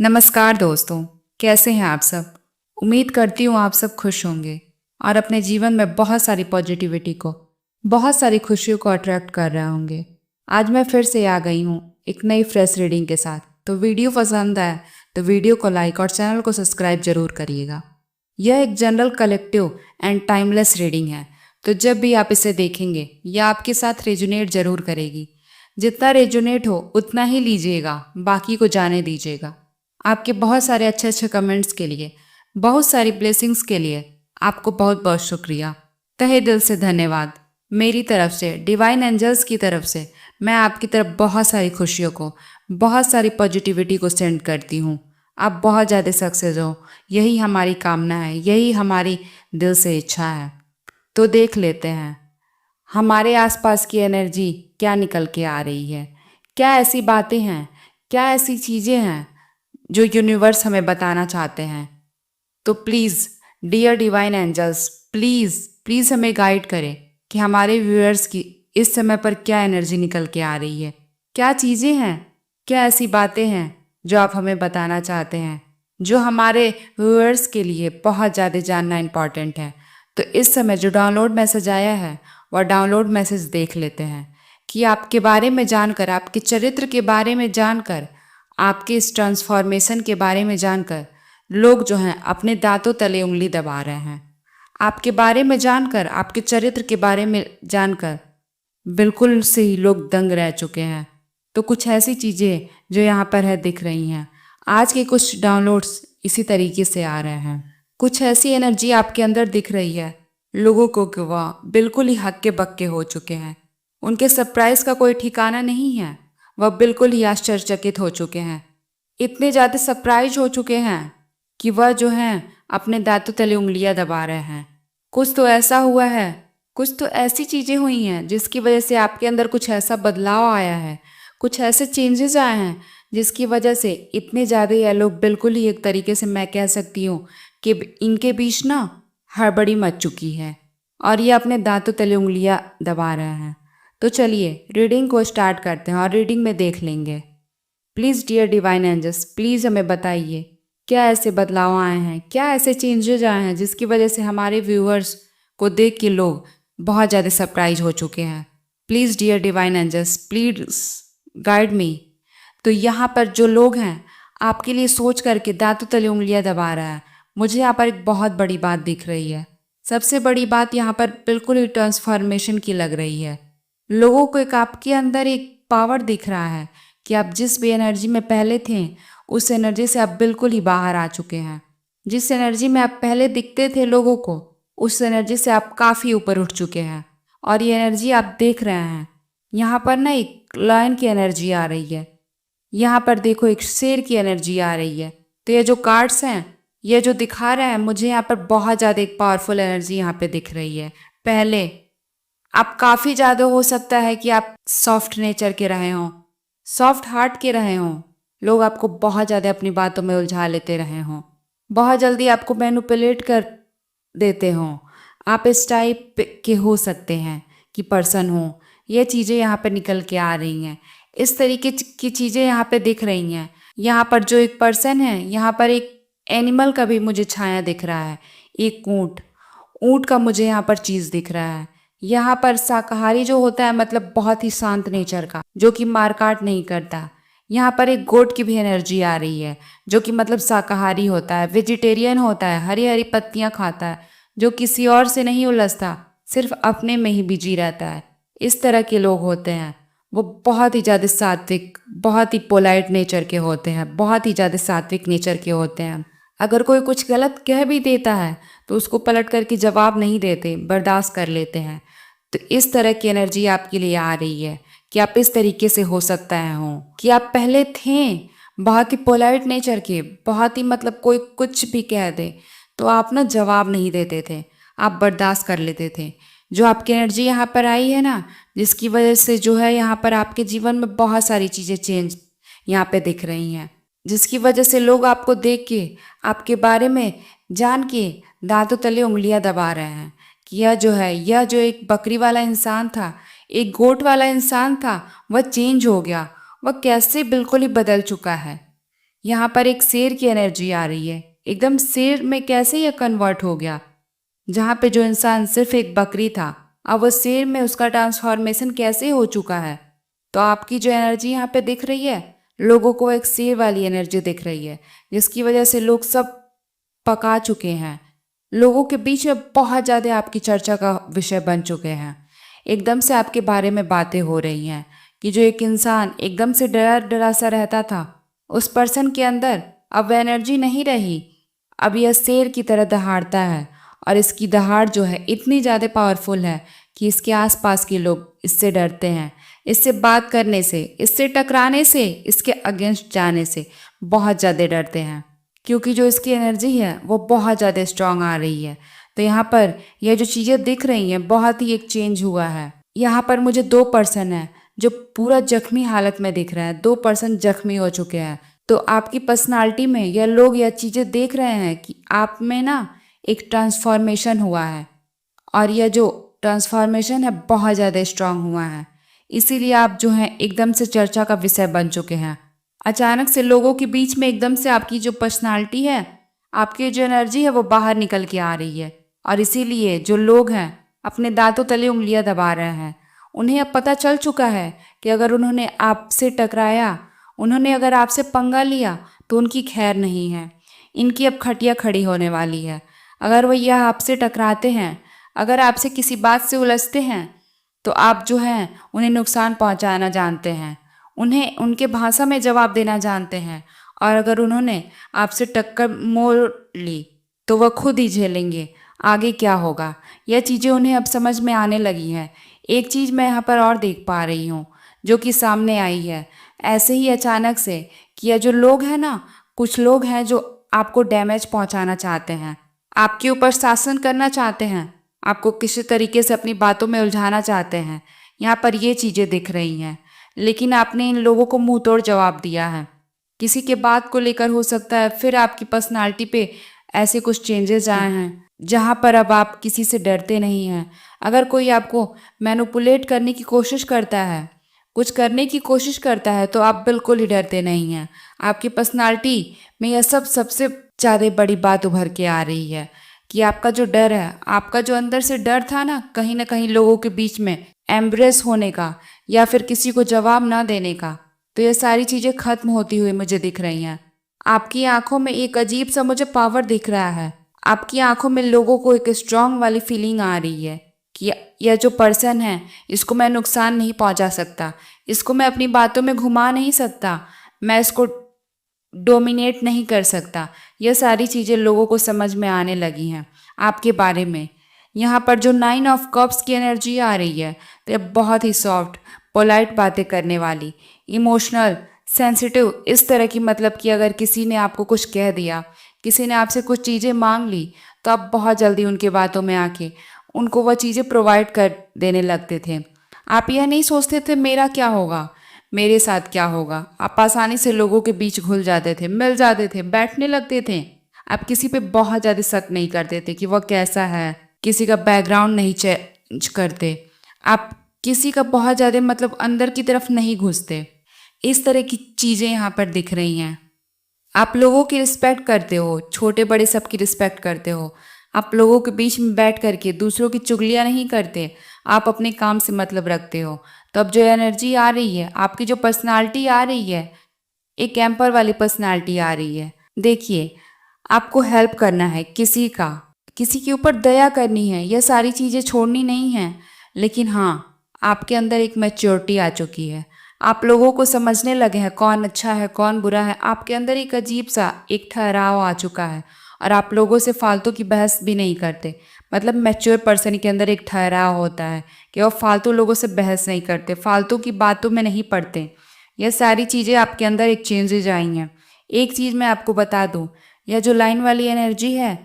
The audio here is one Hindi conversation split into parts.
नमस्कार दोस्तों, कैसे हैं आप सब। उम्मीद करती हूँ आप सब खुश होंगे और अपने जीवन में बहुत सारी पॉजिटिविटी को, बहुत सारी खुशियों को अट्रैक्ट कर रहे होंगे। आज मैं फिर से आ गई हूँ एक नई फ्रेश रीडिंग के साथ। तो वीडियो पसंद आए तो वीडियो को लाइक और चैनल को सब्सक्राइब जरूर करिएगा। यह एक general collective and timeless reading है, तो जब भी आप इसे देखेंगे यह आपके साथ रेजोनेट जरूर करेगी। जितना रेजोनेट हो उतना ही लीजिएगा, बाकी को जाने दीजिएगा। आपके बहुत सारे अच्छे अच्छे कमेंट्स के लिए, बहुत सारी ब्लेसिंग्स के लिए आपको बहुत बहुत शुक्रिया। तहे दिल से धन्यवाद। मेरी तरफ से, डिवाइन एंजल्स की तरफ से मैं आपकी तरफ बहुत सारी खुशियों को, बहुत सारी पॉजिटिविटी को सेंड करती हूँ। आप बहुत ज़्यादा सक्सेस हो, यही हमारी कामना है, यही हमारी दिल से इच्छा है। तो देख लेते हैं हमारे आसपास की एनर्जी क्या निकल के आ रही है। क्या ऐसी बातें हैं, क्या ऐसी चीज़ें हैं जो यूनिवर्स हमें बताना चाहते हैं। तो please dear divine angels, please please हमें गाइड करें कि हमारे व्यूअर्स की इस समय पर क्या एनर्जी निकल के आ रही है। क्या चीज़ें हैं, क्या ऐसी बातें हैं जो आप हमें बताना चाहते हैं, जो हमारे व्यूअर्स के लिए बहुत ज़्यादा जानना इम्पॉर्टेंट है। तो इस समय जो डाउनलोड मैसेज आया है वह डाउनलोड मैसेज देख लेते हैं कि आपके बारे में जानकर, आपके चरित्र के बारे में जानकर, आपके इस ट्रांसफॉर्मेशन के बारे में जानकर लोग जो हैं अपने दांतों तले उंगली दबा रहे हैं। आपके बारे में जानकर, आपके चरित्र के बारे में जानकर बिल्कुल से ही लोग दंग रह चुके हैं। तो कुछ ऐसी चीज़ें जो यहाँ पर है दिख रही हैं। आज के कुछ डाउनलोड्स इसी तरीके से आ रहे हैं। कुछ ऐसी एनर्जी आपके अंदर दिख रही है लोगों को कि वह बिल्कुल ही हक्के बक्के हो चुके हैं। उनके सरप्राइज का कोई ठिकाना नहीं है। वह बिल्कुल ही आश्चर्यचकित हो चुके हैं, इतने ज़्यादा सरप्राइज हो चुके हैं कि वह जो हैं अपने दांतों तले उंगलियां दबा रहे हैं। कुछ तो ऐसा हुआ है, कुछ तो ऐसी चीज़ें हुई हैं जिसकी वजह से आपके अंदर कुछ ऐसा बदलाव आया है, कुछ ऐसे चेंजेस आए हैं जिसकी वजह से इतने ज़्यादा ये लोग बिल्कुल ही एक तरीके से मैं कह सकती हूँ कि इनके बीच ना हड़बड़ी मच चुकी है और ये अपने दांतों तले उंगलियां दबा रहे हैं। तो चलिए रीडिंग को स्टार्ट करते हैं और रीडिंग में देख लेंगे। Please dear divine angels, please हमें बताइए क्या ऐसे बदलाव आए हैं, क्या ऐसे चेंजेज आए हैं जिसकी वजह से हमारे व्यूअर्स को देख के लोग बहुत ज़्यादा सरप्राइज हो चुके हैं। Please dear divine angels, please guide me. तो यहाँ पर जो लोग हैं आपके लिए सोच करके दांतों तले उंगलियां दबा रहा है, मुझे यहाँ पर एक बहुत बड़ी बात दिख रही है। सबसे बड़ी बात यहाँ पर बिल्कुल ही ट्रांसफॉर्मेशन की लग रही है। लोगों को एक आपके अंदर एक पावर दिख रहा है कि आप जिस भी एनर्जी में पहले थे उस एनर्जी से आप बिल्कुल ही बाहर आ चुके हैं। जिस एनर्जी में आप पहले दिखते थे लोगों को, उस एनर्जी से आप काफ़ी ऊपर उठ चुके हैं और ये एनर्जी आप देख रहे हैं। यहाँ पर ना एक लायन की एनर्जी आ रही है, यहाँ पर देखो एक शेर की एनर्जी आ रही है। तो ये जो कार्ड्स हैं, ये जो दिखा रहा है मुझे यहाँ पर बहुत ज़्यादा एक पावरफुल एनर्जी यहाँ पे दिख रही है। पहले आप काफ़ी ज़्यादा हो सकता है कि आप सॉफ्ट नेचर के रहे हों, सॉफ्ट हार्ट के रहे हों, लोग आपको बहुत ज़्यादा अपनी बातों में उलझा लेते रहे हों, बहुत जल्दी आपको मैनिपुलेट कर देते हों। आप इस टाइप के हो सकते हैं कि पर्सन हो। ये चीज़ें यहाँ पे निकल के आ रही हैं, इस तरीके की चीज़ें यहाँ पे दिख रही हैं। यहाँ पर जो एक पर्सन है, यहाँ पर एक एनिमल का भी मुझे छाया दिख रहा है। एक ऊँट, ऊँट का मुझे यहाँ पर चीज़ दिख रहा है। यहाँ पर शाकाहारी जो होता है, मतलब बहुत ही शांत नेचर का, जो कि मारकाट नहीं करता। यहाँ पर एक गोट की भी एनर्जी आ रही है जो कि मतलब शाकाहारी होता है, वेजिटेरियन होता है, हरी हरी पत्तियाँ खाता है, जो किसी और से नहीं उलझता, सिर्फ अपने में ही बिजी रहता है। इस तरह के लोग होते हैं। वो बहुत ही ज़्यादा सात्विक, बहुत ही पोलाइट नेचर के होते हैं, बहुत ही ज़्यादा सात्विक नेचर के होते हैं। अगर कोई कुछ गलत कह भी देता है तो उसको पलट करके जवाब नहीं देते, बर्दाश्त कर लेते हैं। तो इस तरह की एनर्जी आपके लिए आ रही है कि आप इस तरीके से हो सकता है हो कि आप पहले थे बहुत ही पोलाइट नेचर के, बहुत ही मतलब कोई कुछ भी कह दे तो आप ना जवाब नहीं देते थे, आप बर्दाश्त कर लेते थे। जो आपकी एनर्जी यहाँ पर आई है ना, जिसकी वजह से जो है यहाँ पर आपके जीवन में बहुत सारी चीज़ें चेंज यहाँ पे दिख रही हैं, जिसकी वजह से लोग आपको देख के, आपके बारे में जान के दांतों तले उंगलियां दबा रहे हैं कि यह जो है, यह जो एक बकरी वाला इंसान था, एक गोट वाला इंसान था, वह चेंज हो गया, वह कैसे बिल्कुल ही बदल चुका है। यहाँ पर एक शेर की एनर्जी आ रही है। एकदम शेर में कैसे यह कन्वर्ट हो गया? जहाँ पे जो इंसान सिर्फ एक बकरी था, अब वो शेर में उसका ट्रांसफॉर्मेशन कैसे हो चुका है? तो आपकी जो एनर्जी यहाँ पे दिख रही है, लोगों को एक शेर वाली एनर्जी दिख रही है, जिसकी वजह से लोग सब पका चुके हैं। लोगों के बीच में बहुत ज़्यादा आपकी चर्चा का विषय बन चुके हैं। एकदम से आपके बारे में बातें हो रही हैं कि जो एक इंसान एकदम से डरा डरा सा रहता था, उस पर्सन के अंदर अब वह एनर्जी नहीं रही। अब यह शेर की तरह दहाड़ता है, और इसकी दहाड़ जो है इतनी ज़्यादा पावरफुल है कि इसके आसपास के लोग इससे डरते हैं। इससे बात करने से, इससे टकराने से, इसके अगेंस्ट जाने से बहुत ज़्यादा डरते हैं, क्योंकि जो इसकी एनर्जी है वो बहुत ज़्यादा स्ट्रांग आ रही है। तो यहाँ पर यह जो चीज़ें दिख रही हैं, बहुत ही एक चेंज हुआ है। यहाँ पर मुझे 2 पर्सन हैं जो पूरा जख्मी हालत में दिख रहे हैं। 2 पर्सन जख्मी हो चुके हैं। तो आपकी पर्सनालिटी में यह लोग यह चीज़ें देख रहे हैं कि आप में ना एक ट्रांसफॉर्मेशन हुआ है, और यह जो ट्रांसफॉर्मेशन है बहुत ज़्यादा स्ट्रांग हुआ है। इसीलिए आप जो हैं एकदम से चर्चा का विषय बन चुके हैं। अचानक से लोगों के बीच में एकदम से आपकी जो पर्सनालिटी है, आपकी जो एनर्जी है वो बाहर निकल के आ रही है, और इसीलिए जो लोग हैं अपने दांतों तले उंगलियां दबा रहे हैं। उन्हें अब पता चल चुका है कि अगर उन्होंने आपसे टकराया, उन्होंने अगर आपसे पंगा लिया, तो उनकी खैर नहीं है। इनकी अब खटिया खड़ी होने वाली है। अगर वो यह आपसे टकराते हैं, अगर आपसे किसी बात से उलझते हैं, तो आप जो हैं उन्हें नुकसान पहुंचाना जानते हैं, उन्हें उनके भाषा में जवाब देना जानते हैं। और अगर उन्होंने आपसे टक्कर मोड़ ली तो वह खुद ही झेलेंगे। आगे क्या होगा, यह चीज़ें उन्हें अब समझ में आने लगी हैं। एक चीज़ मैं यहाँ पर और देख पा रही हूँ जो कि सामने आई है ऐसे ही अचानक से, कि यह जो लोग हैं ना, कुछ लोग हैं जो आपको डैमेज पहुँचाना चाहते हैं, आपके ऊपर शासन करना चाहते हैं, आपको किसी तरीके से अपनी बातों में उलझाना चाहते हैं। यहाँ पर ये चीज़ें दिख रही हैं, लेकिन आपने इन लोगों को मुंह तोड़ जवाब दिया है। किसी के बात को लेकर हो सकता है फिर आपकी पर्सनालिटी पे ऐसे कुछ चेंजेस आए हैं, जहाँ पर अब आप किसी से डरते नहीं हैं। अगर कोई आपको मैनिपुलेट करने की कोशिश करता है, कुछ करने की कोशिश करता है, तो आप बिल्कुल ही डरते नहीं हैं। आपकी पर्सनालिटी में यह सबसे ज़्यादा बड़ी बात उभर के आ रही है कि आपका जो डर है, आपका जो अंदर से डर था ना कहीं लोगों के बीच में एम्ब्रेस होने का, या फिर किसी को जवाब ना देने का, तो ये सारी चीज़ें खत्म होती हुई मुझे दिख रही हैं। आपकी आंखों में एक अजीब सा मुझे पावर दिख रहा है। आपकी आंखों में लोगों को एक स्ट्रांग वाली फीलिंग आ रही है कि यह जो पर्सन है, इसको मैं नुकसान नहीं पहुंचा सकता, इसको मैं अपनी बातों में घुमा नहीं सकता, मैं इसको डोमिनेट नहीं कर सकता। यह सारी चीज़ें लोगों को समझ में आने लगी हैं आपके बारे में। यहाँ पर जो 9 ऑफ कप्स की एनर्जी आ रही है, तो यह बहुत ही सॉफ्ट, पोलाइट बातें करने वाली, इमोशनल, सेंसिटिव, इस तरह की, मतलब कि अगर किसी ने आपको कुछ कह दिया, किसी ने आपसे कुछ चीज़ें मांग ली, तो आप बहुत जल्दी उनके बातों में आके उनको वह चीज़ें प्रोवाइड कर देने लगते थे। आप यह नहीं सोचते थे मेरा क्या होगा, मेरे साथ क्या होगा। आप आसानी से लोगों के बीच घुल जाते थे, मिल जाते थे, बैठने लगते थे। आप किसी पे बहुत ज़्यादा शक नहीं करते थे कि वह कैसा है, किसी का बैकग्राउंड नहीं चेंज करते, आप किसी का बहुत ज़्यादा मतलब अंदर की तरफ नहीं घुसते। इस तरह की चीज़ें यहाँ पर दिख रही हैं। आप लोगों की रिस्पेक्ट करते हो, छोटे बड़े सबकी रिस्पेक्ट करते हो। आप लोगों के बीच में बैठ करके दूसरों की चुगलियाँ नहीं करते, आप अपने काम से मतलब रखते हो। तो अब जो एनर्जी आ रही है, आपकी जो पर्सनालिटी आ रही है, एक कैंपर वाली पर्सनालिटी आ रही है। देखिए, आपको हेल्प करना है किसी का, किसी के ऊपर दया करनी है, यह सारी चीज़ें छोड़नी नहीं है। लेकिन हाँ, आपके अंदर एक मैच्योरिटी आ चुकी है। आप लोगों को समझने लगे हैं कौन अच्छा है कौन बुरा है। आपके अंदर एक अजीब सा एक ठहराव आ चुका है, और आप लोगों से फालतू की बहस भी नहीं करते। मतलब मैच्योर पर्सन के अंदर एक ठहराव होता है कि वो फालतू लोगों से बहस नहीं करते, फालतू की बातों में नहीं पड़ते। यह सारी चीज़ें आपके अंदर एक चेंजेज आई हैं। एक चीज़ मैं आपको बता दूं, यह जो लाइन वाली एनर्जी है,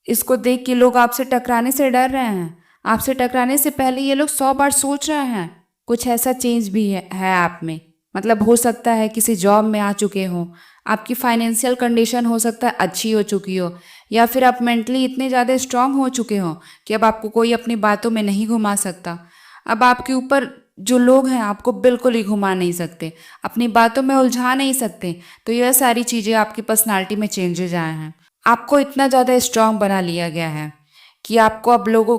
इसको देख के लोग आपसे टकराने से डर रहे हैं। आपसे टकराने से पहले ये लोग 100 बार सोच रहे हैं। कुछ ऐसा चेंज भी है आप में। मतलब हो सकता है किसी जॉब में आ चुके हों, आपकी फाइनेंशियल कंडीशन हो सकता है अच्छी हो चुकी हो, या फिर आप मेंटली इतने ज़्यादा स्ट्रांग हो चुके हो कि अब आपको कोई अपनी बातों में नहीं घुमा सकता। अब आपके ऊपर जो लोग हैं आपको बिल्कुल ही घुमा नहीं सकते, अपनी बातों में उलझा नहीं सकते। तो यह सारी चीज़ें आपकी पर्सनालिटी में चेंजेज आए हैं। आपको इतना ज़्यादा स्ट्रांग बना लिया गया है कि आपको अब लोगों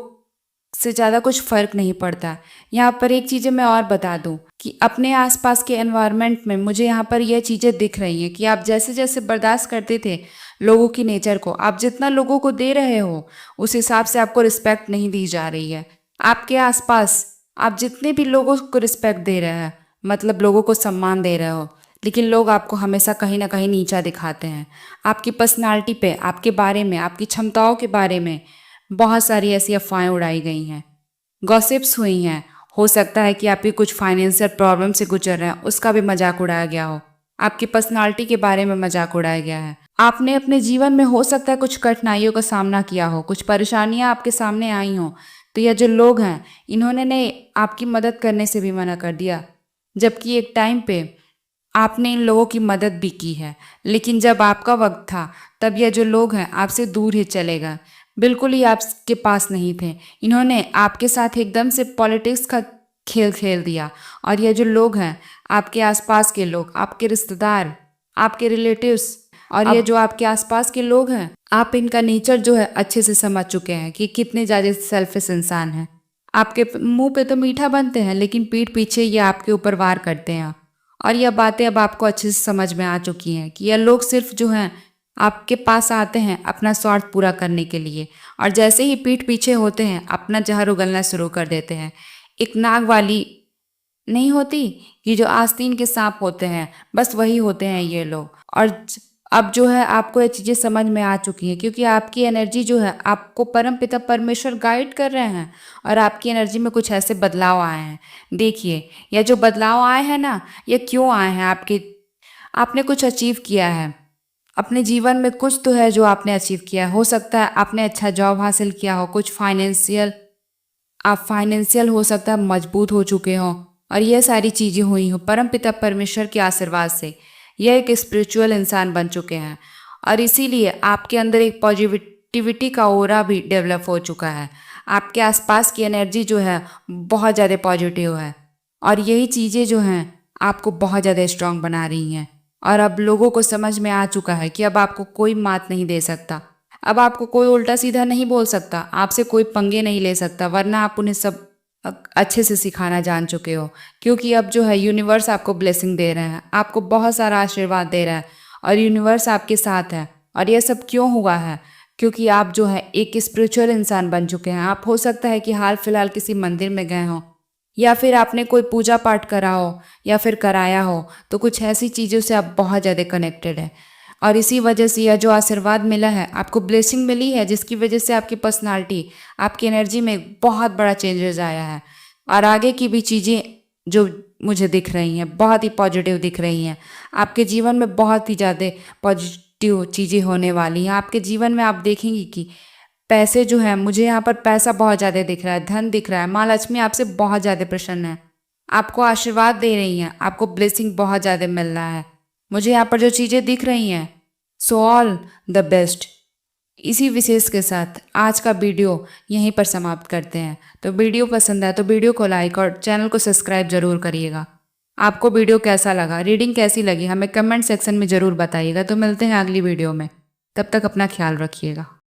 से ज़्यादा कुछ फ़र्क नहीं पड़ता। यहाँ पर एक चीज़ें मैं और बता दूँ कि अपने आसपास के एनवायरनमेंट में मुझे यहाँ पर यह चीज़ें दिख रही हैं कि आप जैसे जैसे बर्दाश्त करते थे लोगों की नेचर को, आप जितना लोगों को दे रहे हो उस हिसाब से आपको रिस्पेक्ट नहीं दी जा रही है। आपके आसपास आप जितने भी लोगों को रिस्पेक्ट दे रहे हैं, मतलब लोगों को सम्मान दे रहे हो, लेकिन लोग आपको हमेशा कहीं ना कहीं नीचा दिखाते हैं। आपकी पर्सनालिटी पे, आपके बारे में, आपकी क्षमताओं के बारे में बहुत सारी ऐसी अफवाहें उड़ाई गई हैं, गॉसिप्स हुई हैं। हो सकता है कि आपकी कुछ फाइनेंशियल प्रॉब्लम से गुजर रहे हैं, उसका भी मजाक उड़ाया गया हो। आपकी पर्सनालिटी के बारे में मजाक उड़ाया गया है। आपने अपने जीवन में हो सकता है कुछ कठिनाइयों का सामना किया हो, कुछ परेशानियां आपके सामने आई हों, तो यह जो लोग हैं इन्होंने ने आपकी मदद करने से भी मना कर दिया, जबकि एक टाइम पे आपने इन लोगों की मदद भी की है। लेकिन जब आपका वक्त था तब यह जो लोग हैं आपसे दूर ही चले गए, बिल्कुल ही आपके पास नहीं थे। इन्होंने आपके साथ एकदम से पॉलिटिक्स का खेल खेल दिया। और ये जो लोग हैं आपके आसपास के लोग, आपके रिश्तेदार, आपके रिलेटिव्स, और ये जो आपके आसपास के लोग हैं, आप इनका नेचर जो है अच्छे से समझ चुके हैं कि कितने ज़्यादा सेल्फिश इंसान हैं। आपके मुंह पे तो मीठा बनते हैं लेकिन पीठ पीछे ये आपके ऊपर वार करते हैं। और यह बातें अब आपको अच्छे से समझ में आ चुकी हैं कि यह लोग सिर्फ जो हैं आपके पास आते हैं अपना स्वार्थ पूरा करने के लिए, और जैसे ही पीठ पीछे होते हैं अपना जहर उगलना शुरू कर देते हैं। एक नाग वाली नहीं होती, ये जो आस्तीन के सांप होते हैं, बस वही होते हैं ये लोग। और अब जो है आपको ये चीज़ें समझ में आ चुकी हैं क्योंकि आपकी एनर्जी जो है आपको परम पिता परमेश्वर गाइड कर रहे हैं और आपकी एनर्जी में कुछ ऐसे बदलाव आए हैं। देखिए, यह जो बदलाव आए हैं ना, ये क्यों आए हैं? आपने कुछ अचीव किया है अपने जीवन में, कुछ तो है जो आपने अचीव किया है। हो सकता है आपने अच्छा जॉब हासिल किया हो, कुछ फाइनेंशियल हो सकता है मजबूत हो चुके हो, और यह सारी चीज़ें हुई हो परम पिता परमेश्वर के आशीर्वाद से। यह एक स्पिरिचुअल इंसान बन चुके हैं और इसीलिए आपके अंदर एक पॉजिटिविटी का ओरा भी डेवलप हो चुका है। आपके आसपास की एनर्जी जो है बहुत ज़्यादा पॉजिटिव है और यही चीज़ें जो हैं आपको बहुत ज़्यादा स्ट्रांग बना रही हैं। और अब लोगों को समझ में आ चुका है कि अब आपको कोई मात नहीं दे सकता, अब आपको कोई उल्टा सीधा नहीं बोल सकता, आपसे कोई पंगे नहीं ले सकता, वरना आप उन्हें सब अच्छे से सिखाना जान चुके हो। क्योंकि अब जो है यूनिवर्स आपको ब्लेसिंग दे रहे हैं, आपको बहुत सारा आशीर्वाद दे रहा है और यूनिवर्स आपके साथ है। और यह सब क्यों हुआ है? क्योंकि आप जो है एक स्पिरिचुअल इंसान बन चुके हैं। आप हो सकता है कि हाल फिलहाल किसी मंदिर में गए हों या फिर आपने कोई पूजा पाठ करा हो या फिर कराया हो, तो कुछ ऐसी चीज़ों से आप बहुत ज़्यादा कनेक्टेड है और इसी वजह से यह जो आशीर्वाद मिला है, आपको ब्लेसिंग मिली है, जिसकी वजह से आपकी पर्सनालिटी, आपकी एनर्जी में बहुत बड़ा चेंजेस आया है। और आगे की भी चीज़ें जो मुझे दिख रही हैं बहुत ही पॉजिटिव दिख रही हैं। आपके जीवन में बहुत ही ज़्यादा पॉजिटिव चीज़ें होने वाली हैं। आपके जीवन में आप देखेंगी कि पैसे जो है, मुझे यहाँ पर पैसा बहुत ज़्यादा दिख रहा है, धन दिख रहा है, माँ लक्ष्मी आपसे बहुत ज़्यादा प्रसन्न है, आपको आशीर्वाद दे रही हैं, आपको ब्लेसिंग बहुत ज़्यादा मिल रहा है। मुझे यहाँ पर जो चीज़ें दिख रही हैं, सो ऑल द बेस्ट। इसी विशेष के साथ आज का वीडियो यहीं पर समाप्त करते हैं। तो वीडियो पसंद आए तो वीडियो को लाइक और चैनल को सब्सक्राइब जरूर करिएगा। आपको वीडियो कैसा लगा, रीडिंग कैसी लगी, हमें कमेंट सेक्शन में ज़रूर बताइएगा। तो मिलते हैं अगली वीडियो में, तब तक अपना ख्याल रखिएगा।